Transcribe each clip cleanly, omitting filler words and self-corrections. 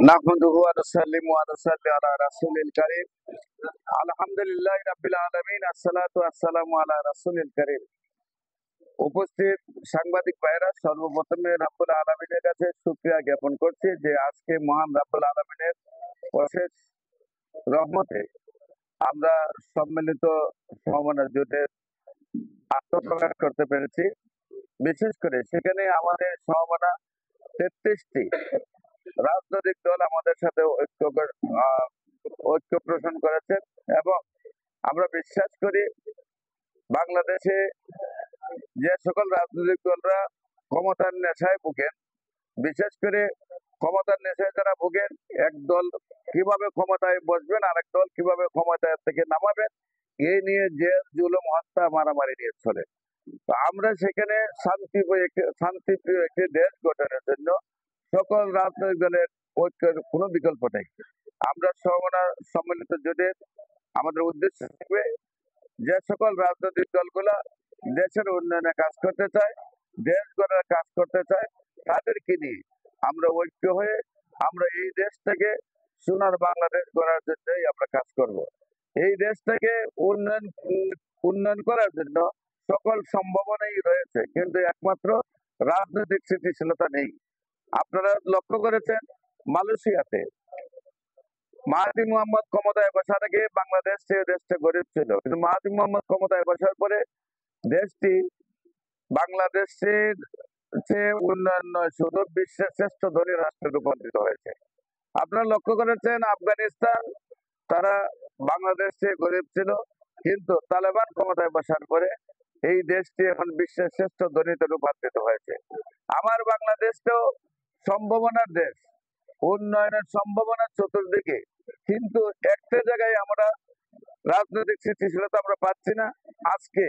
নাহমাদুহু ওয়া নুসাল্লিমু ওয়া নুসাল্লি আলা রাসূলিল কারীম। আলহামদুলিল্লাহি রাব্বিল আলামিন। আসসালাতু ওয়াসসালামু আলা রাসূলিল কারীম। উপস্থিত সাংবাদিক ভাইরা, সর্বপ্রথমে রাব্বুল আলামিনের কাছে শুকরিয়া জ্ঞাপন করছি যে আজকে মহান রাব্বুল আলামিনের অশেষ রহমতে আমরা সম্মিলিত সমমনা জোটের আত্মপ্রকাশ করতে পেরেছি। বিশেষ করে সেখানে আমাদের সমমনা ৩৩টি রাজনৈতিক দল আমাদের সাথে ঐক্য পোষণ করেছেন এবং আমরা বিশ্বাস করি বাংলাদেশে যে সকল রাজনৈতিক দলরা ক্ষমতার নেশায় ভুগেন, বিশেষ করে ক্ষমতার নেশায় যারা ভুগেন, এক দল কিভাবে ক্ষমতায় বসবেন, আরেক দল কিভাবে ক্ষমতায় থেকে নামাবেন, এই নিয়ে যে জুলুম, হত্যা, মারামারি নিয়ে চলে। তো আমরা সেখানে শান্তিপ্রিয় একটি দেশ গঠনের জন্য সকল রাজনৈতিক দলের ঐক্যের কোনো বিকল্প নেই। আমরা সম্মিলিত জোটের আমাদের উদ্দেশ্য থাকবে যে সকল রাজনৈতিক দলগুলা দেশের উন্নয়নে কাজ করতে চায়, দেশ গড়ার কাজ করতে চায়, তাদেরকে নিয়ে আমরা ঐক্য হয়ে আমরা এই দেশ থেকে সোনার বাংলাদেশ গড়ার জন্যই আমরা কাজ করব। এই দেশ থেকে উন্নয়ন করার জন্য সকল সম্ভাবনাই রয়েছে, কিন্তু একমাত্র রাজনৈতিক স্থিতিশীলতা নেই। আপনারা লক্ষ্য করেছেন মালয়েশিয়াতে মাহাথির মোহাম্মদ ক্ষমতায় বসার আগে বাংলাদেশ দেশটা গরিব ছিল, কিন্তু মাহাথির মোহাম্মদ ক্ষমতায় বসার পরে দেশটি বাংলাদেশের চেয়ে উন্নয়ন নয়, শুধু বিশ্বের শ্রেষ্ঠ ধনী রাষ্ট্রে রূপান্তরিত হয়েছে। আপনারা লক্ষ্য করেছেন আফগানিস্তান, তারা বাংলাদেশে গরিব ছিল, কিন্তু তালেবান ক্ষমতায় বসার পরে এই দেশটি এখন বিশ্বের শ্রেষ্ঠ ধনীতে রূপান্তরিত হয়েছে। আমার বাংলাদেশটাও সম্ভাবনার দেশ, উন্নয়নের সম্ভাবনা চতুর্দিকে, কিন্তু একটা জায়গায় আমরা রাজনৈতিক স্থিতিশীলতা আমরা পাচ্ছি না। আজকে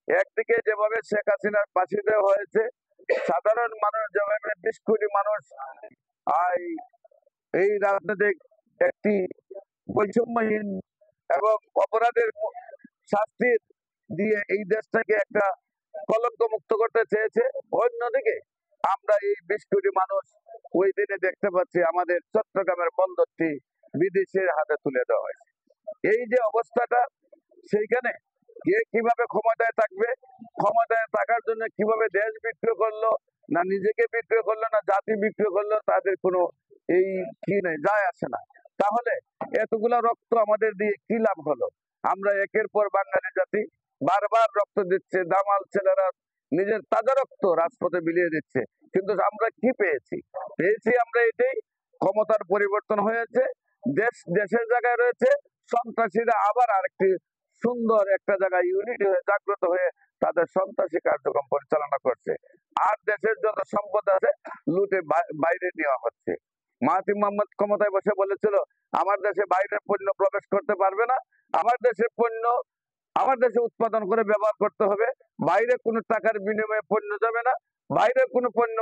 একদিকে যেভাবে শেখ হাসিনার ফাঁসি দেওয়া হয়েছে, সাধারণ মানুষ যেভাবে ২০ কোটি মানুষ এই রাজনৈতিক একটি বৈষম্যহীন এবং অপরাধের শাস্তির দিয়ে এই দেশটাকে একটা কলঙ্ক মুক্ত করতে চেয়েছে, অন্যদিকে আমরা এই ২০ কোটি মানুষ ওই দিনে দেখতে পাচ্ছি আমাদের চট্টগ্রামের বন্দরটি বিদেশের হাতে তুলে দেওয়া হয়েছে। এই যে অবস্থাটা, সেইখানে কে কিভাবে ক্ষমতায় থাকবে, ক্ষমতায় থাকার জন্য কিভাবে দেশ বিক্রি করলো, না নিজেকে বিক্রি করলো, না জাতি বিক্রি করলো, তাদের কোনো এই কি নেই, যায় আসে না। তাহলে এতগুলা রক্ত আমাদের দিয়ে কি লাভ হলো? আমরা একের পর বাঙালি জাতি বারবার রক্ত দিচ্ছে, দামাল ছেলেরা নিজের তাজা রক্ত রাজপথে বিলিয়ে দিচ্ছে, কিন্তু আমরা কি পেয়েছি? আমরা এটাই, ক্ষমতার পরিবর্তন হয়েছে, দেশের জায়গায় রয়েছে সন্ত্রাসীরা, আবার আরেকটি সুন্দর একটা জায়গায় ইউনিটি হয়ে জাগ্রত হয়ে তাদের সন্ত্রাসী কার্যক্রম পরিচালনা করছে। আর দেশের যত সম্পদ আছে লুটে বাইরে নেওয়া হচ্ছে। মাহাথির মোহাম্মদ ক্ষমতায় বসে বলেছিল আমার দেশে বাইরের পণ্য প্রবেশ করতে পারবে না, আমার দেশের পণ্য আমার দেশে উৎপাদন করে ব্যবহার করতে হবে, বাইরে কোনো টাকার বিনিময়ে পণ্য যাবে না, বাইরের কোনো পণ্য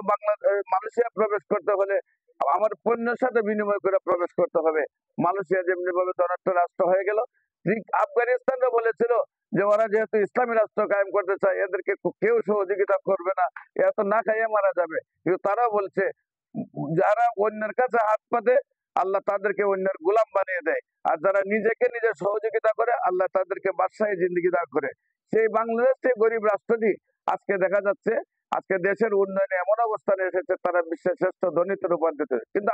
মালয়েশিয়া প্রবেশ করতে হলে আমার পণ্যের সাথে বিনিময় করে প্রবেশ করতে হবে। মালয়েশিয়া যেমনি ভাবে ধনাঢ্য রাষ্ট্র হয়ে গেল, ঠিক আফগানিস্তানও বলেছিল যে ওরা যেহেতু ইসলামী রাষ্ট্র কায়েম করতে চায়, এদেরকে কেউ সহযোগিতা করবে না, এত না খাইয়ে মারা যাবে। কিন্তু তারাও বলছে যারা অন্যের কাছে হাত পাতে আল্লাহ তাদেরকে অন্যের গোলাম বানিয়ে দেয়, আর যারা নিজেকে নিজে সহযোগিতা করে আল্লাহ তাদেরকে বাদশাহী জিন্দেগি দান করে। সেই বাংলাদেশ, সেই গরিব রাষ্ট্রটি আজকে দেখা যাচ্ছে আজকে দেশের উন্নয়নে এমন অবস্থানে এসেছে, তারা বিশ্বের শ্রেষ্ঠ ধনীতে রূপান্তরিত। কিন্তু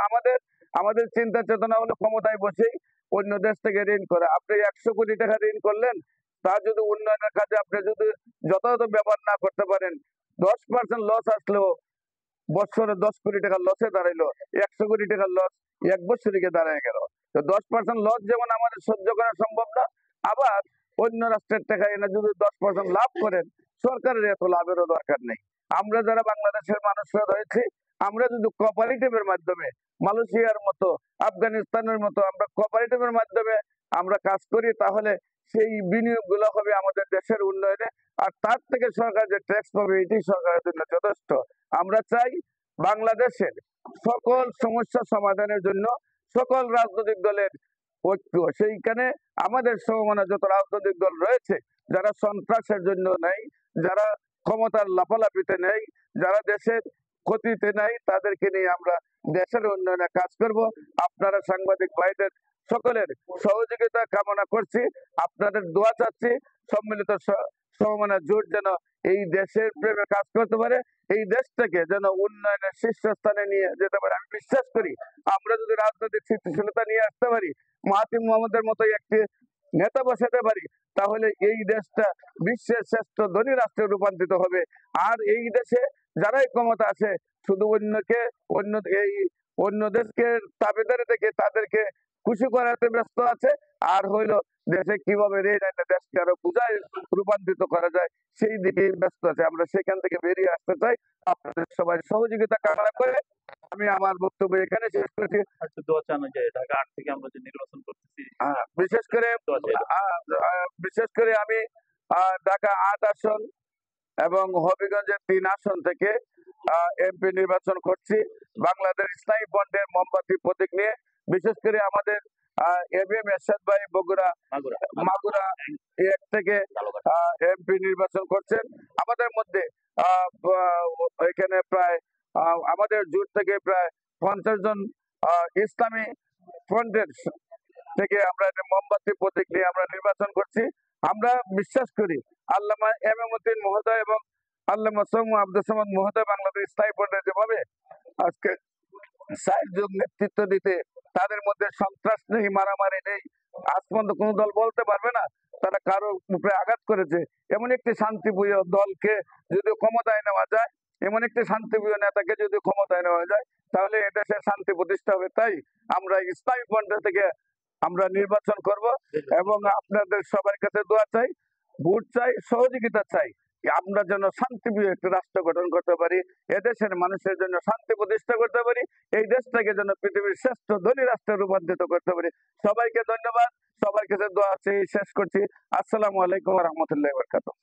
আমাদের চিন্তা চেতনা হলো ক্ষমতায় বসেই অন্য দেশ থেকে ঋণ করে। আপনি ১০০ কোটি টাকা ঋণ করলেন, তা যদি উন্নয়নের কাজে আপনি যদি যথাযথ ব্যবহার না করতে পারেন, 10% লস আসলেও বছরে ১০ কোটি টাকা লসে দাঁড়াইলো, ১০০ কোটি টাকার লস এক বছরে গিয়ে দাঁড়ায় গেল। তো 10% লস যেমন আমাদের সহ্য করা সম্ভব না, আবার অন্য রাষ্ট্রের টাকা এনে যদি 10% লাভ করেন, সরকারের এত লাভেরও দরকার নেই। আমরা যারা বাংলাদেশের মানুষরা রয়েছে, আমরা যদি কোঅপারেটিভের মাধ্যমে মালয়েশিয়ার মতো, আফগানিস্তানের মতো আমরা কোঅপারেটিভের মাধ্যমে আমরা কাজ করি, তাহলে সেই বিনিয়োগ গুলো হবে আমাদের দেশের উন্নয়নে, আর তার থেকে সরকার যে ট্যাক্স পাবে এটি সরকারের জন্য যথেষ্ট। আমরা চাই বাংলাদেশের সকল সমস্যা সমাধানের জন্য সকল রাজনৈতিক দলের ঐক্য। সেইখানে আমাদের সমমনা যত রাজনৈতিক দল রয়েছে, যারা সন্ত্রাসের জন্য নেই, যারা ক্ষমতার লাফালাফিতে নেই, যারা দেশের ক্ষতিতে নেই, তাদেরকে নিয়ে আমরা দেশের উন্নয়নে কাজ করব। আপনারা সাংবাদিক ভাইদের সকলের সহযোগিতা কামনা করছি, আপনাদের দোয়া চাচ্ছি। সম্মিলিত সমমানের জোট যেন এই দেশের প্রেমে কাজ করতে পারে, এই দেশটাকে যেন উন্নয়নের শীর্ষস্থানে নিয়ে যেতে পারে। আমি বিশ্বাস করি আমরা যদি রাজনৈতিক স্থিতিশীলতা নিয়ে আসতে পারি, মাহাতির মোহাম্মদের মতো একটি নেতা বসাতে পারি, তাহলে এই দেশটা বিশ্বের শ্রেষ্ঠ ধনী রাষ্ট্রে রূপান্তরিত হবে। আর এই দেশে যারাই ক্ষমতা আছে শুধু অন্য দেশকে তাবেদারে থেকে তাদেরকে খুশি করাতে ব্যস্ত আছে, আর হইল দেশে কিভাবে দেশকে আরো পূজায় রূপান্তরিত করা যায় সেই দিকে ব্যস্ত আছে। আমরা সেখান থেকে বেরিয়ে আসতে চাই। আপনাদের সবাই সহযোগিতা কামনা করে আমি আমার বক্তব্য এখানে শেষ করছি। ঢাকা ৮ থেকে আমরা যে নির্বাচন করতেছি, বিশেষ করে আমি ঢাকা ৮ আসন এবং হবিগঞ্জের ৩ আসন থেকে এমপি নির্বাচন করছি বাংলাদেশ ইসলামী ফ্রন্টের মোমবাতি প্রতীক নিয়ে। বিশেষ করে আমাদের এবিএম এরশাদ ভাই বগুড়া মাগুরা এক থেকে এমপি নির্বাচন করছেন। আমাদের মধ্যে এখানে প্রায় আমাদের জোট থেকে প্রায় 50 জন ইসলামী ফ্রন্টের থেকে আমরা মোমবাতি প্রতীক নিয়ে আমরা নির্বাচন করছি। আমরা বিশ্বাস করি আল্লামা এম উদ্দিন মহোদয় এবং আল্লামা সৌম্য আব্দুল সামাদ মহোদয় বাংলাদেশ ইসলামী ফ্রন্টের যেভাবে আজকে 60 জন নেতৃত্ব দিতে, তাদের মধ্যে সন্ত্রাস নেই, মারামারি নেই, আজ পর্যন্ত কোন দল বলতে পারবে না তারা কারোর উপরে আঘাত করেছে। এমন একটি শান্তিপ্রিয় দলকে যদি ক্ষমতায় নেওয়া যায়, এমন একটি শান্তিপ্রিয় নেতাকে যদি ক্ষমতায় নেওয়া যায়, তাহলে এদেশের শান্তি প্রতিষ্ঠা হবে। তাই আমরা ইসলামী ফ্রন্ট থেকে আমরা নির্বাচন করব এবং আপনাদের সবার কাছে দোয়া চাই, ভোট চাই, সহযোগিতা চাই। আমরা যেন শান্তিপ্রিয় একটি রাষ্ট্র গঠন করতে পারি, এদেশের মানুষের জন্য শান্তি প্রতিষ্ঠা করতে পারি, এই দেশটাকে যেন পৃথিবীর শ্রেষ্ঠ ধনী রাষ্ট্রে রূপান্তরিত করতে পারি। সবাইকে ধন্যবাদ, সবার কাছে দোয়া চেয়ে শেষ করছি। আসসালামু আলাইকুম ওয়া রাহমাতুল্লাহি ওয়া বারাকাতুহু।